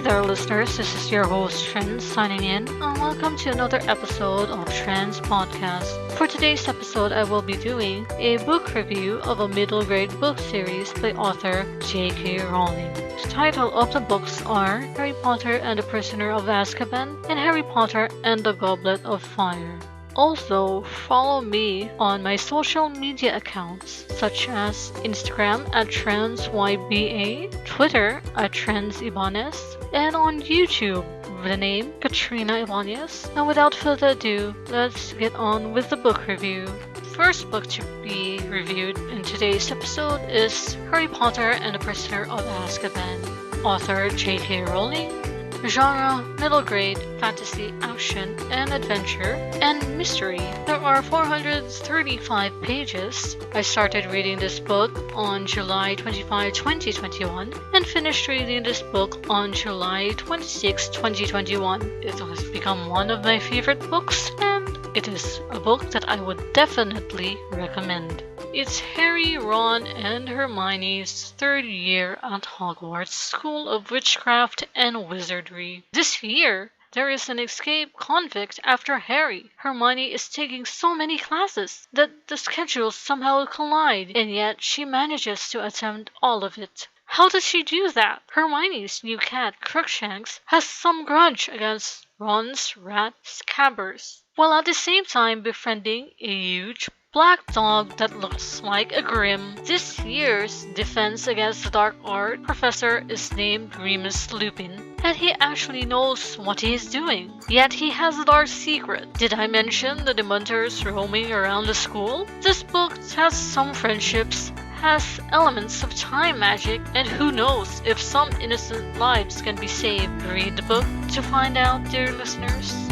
there, listeners. This is your host, Trenz, signing in, and welcome to another episode of Trenz Podcast. For today's episode, I will be doing a book review of a middle grade book series by author J.K. Rowling. The title of the books are Harry Potter and the Prisoner of Azkaban and Harry Potter and the Goblet of Fire. Also, follow me on my social media accounts such as Instagram at TrenzYBA, Twitter at TrenzIbanez, and on YouTube with the name Katrina Ibanez. Now without further ado, let's get on with the book review. First book to be reviewed in today's episode is Harry Potter and the Prisoner of Azkaban. Author J.K. Rowling. Genre, middle grade, fantasy, action, and adventure, and mystery. There are 435 pages. I started reading this book on July 25, 2021, and finished reading this book on July 26, 2021. It has become one of my favorite books, and it is a book that I would definitely recommend. It's Harry, Ron, and Hermione's third year at Hogwarts School of Witchcraft and Wizardry. This year, there is an escaped convict after Harry. Hermione is taking so many classes that the schedules somehow collide, and yet she manages to attend all of it. How does she do that? Hermione's new cat, Crookshanks, has some grudge against Ron's rat, Scabbers, while at the same time befriending a huge black dog that looks like a Grim. This year's Defense Against the Dark Art professor is named Remus Lupin, and he actually knows what he is doing. Yet he has a dark secret. Did I mention the Dementors roaming around the school? This book has some friendships, has elements of time magic, and who knows if some innocent lives can be saved. Read the book to find out, dear listeners.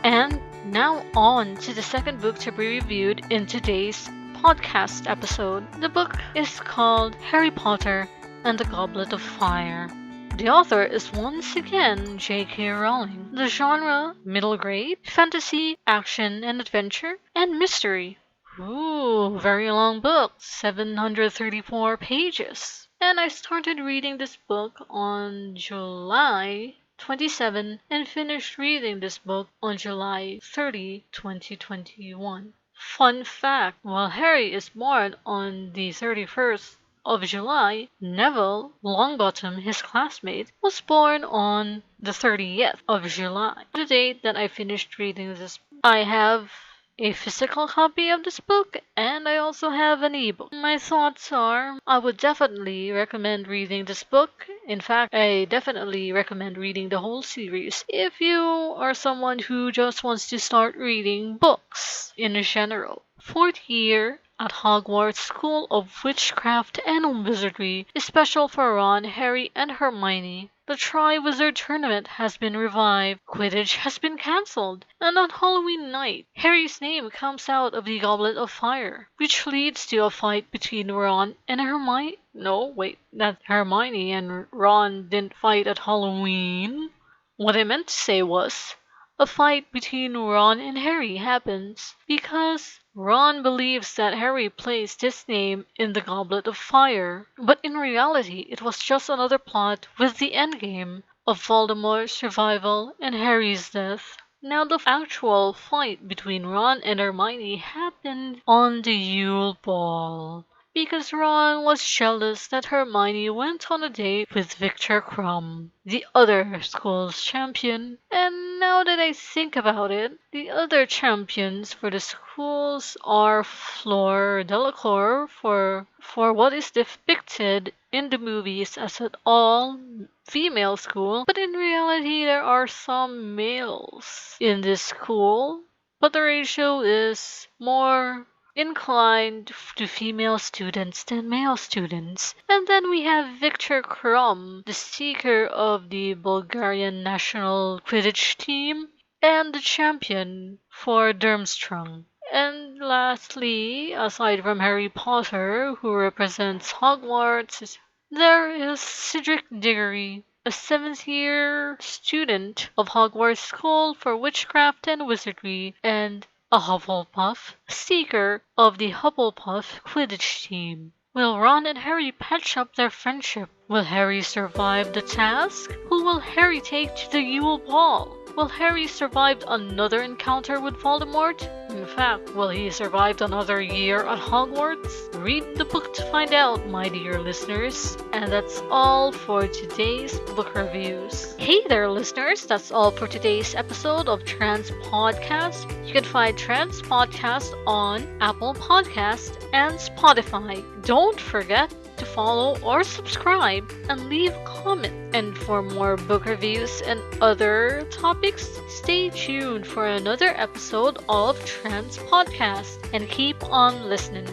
And now on to the second book to be reviewed in today's podcast episode. The book is called Harry Potter and the Goblet of Fire. The author is once again J.K. Rowling. The genre, middle grade, fantasy, action and adventure, and mystery. Ooh, very long book, 734 pages. And I started reading this book on July 27 and finished reading this book on July 30, 2021. Fun fact, while Harry is born on the 31st of July, Neville Longbottom, his classmate, was born on the 30th of July. The date that I finished reading this, I have a physical copy of this book, and I also have an ebook. My thoughts are, I would definitely recommend reading this book. In fact, I definitely recommend reading the whole series if you are someone who just wants to start reading books in general. Fourth year at Hogwarts School of Witchcraft and Wizardry is special for Ron, Harry, and Hermione. The Triwizard Tournament has been revived, Quidditch has been cancelled, and on Halloween night, Harry's name comes out of the Goblet of Fire, which leads to a fight between Ron and Hermione. No, wait, that Hermione and Ron didn't fight at Halloween. What I meant to say was, a fight between Ron and Harry happens because Ron believes that Harry placed his name in the Goblet of Fire, but in reality it was just another plot with the endgame of Voldemort's survival and Harry's death. Now the actual fight between Ron and Hermione happened on the Yule Ball, because Ron was jealous that Hermione went on a date with Victor Crumb, the other school's champion. And now that I think about it, the other champions for the schools are Fleur Delacour for what is depicted in the movies as an all-female school, but in reality there are some males in this school, but the ratio is more inclined to female students than male students. And then we have Victor Krum, the seeker of the Bulgarian national Quidditch team, and the champion for Durmstrang. And lastly, aside from Harry Potter, who represents Hogwarts, there is Cedric Diggory, a 7th-year student of Hogwarts School for Witchcraft and Wizardry, and a Hufflepuff, seeker of the Hufflepuff Quidditch team. Will Ron and Harry patch up their friendship? Will Harry survive the task? Who will Harry take to the Yule Ball? Will Harry survive another encounter with Voldemort? In fact, will he survive another year at Hogwarts? Read the book to find out, my dear listeners. And that's all for today's book reviews. Hey there, listeners. That's all for today's episode of Trenz Podcast. You can find Trenz Podcast on Apple Podcast and Spotify. Don't forget to follow or subscribe and leave a comment. And for more book reviews and other topics, stay tuned for another episode of Trenz Podcast and keep on listening.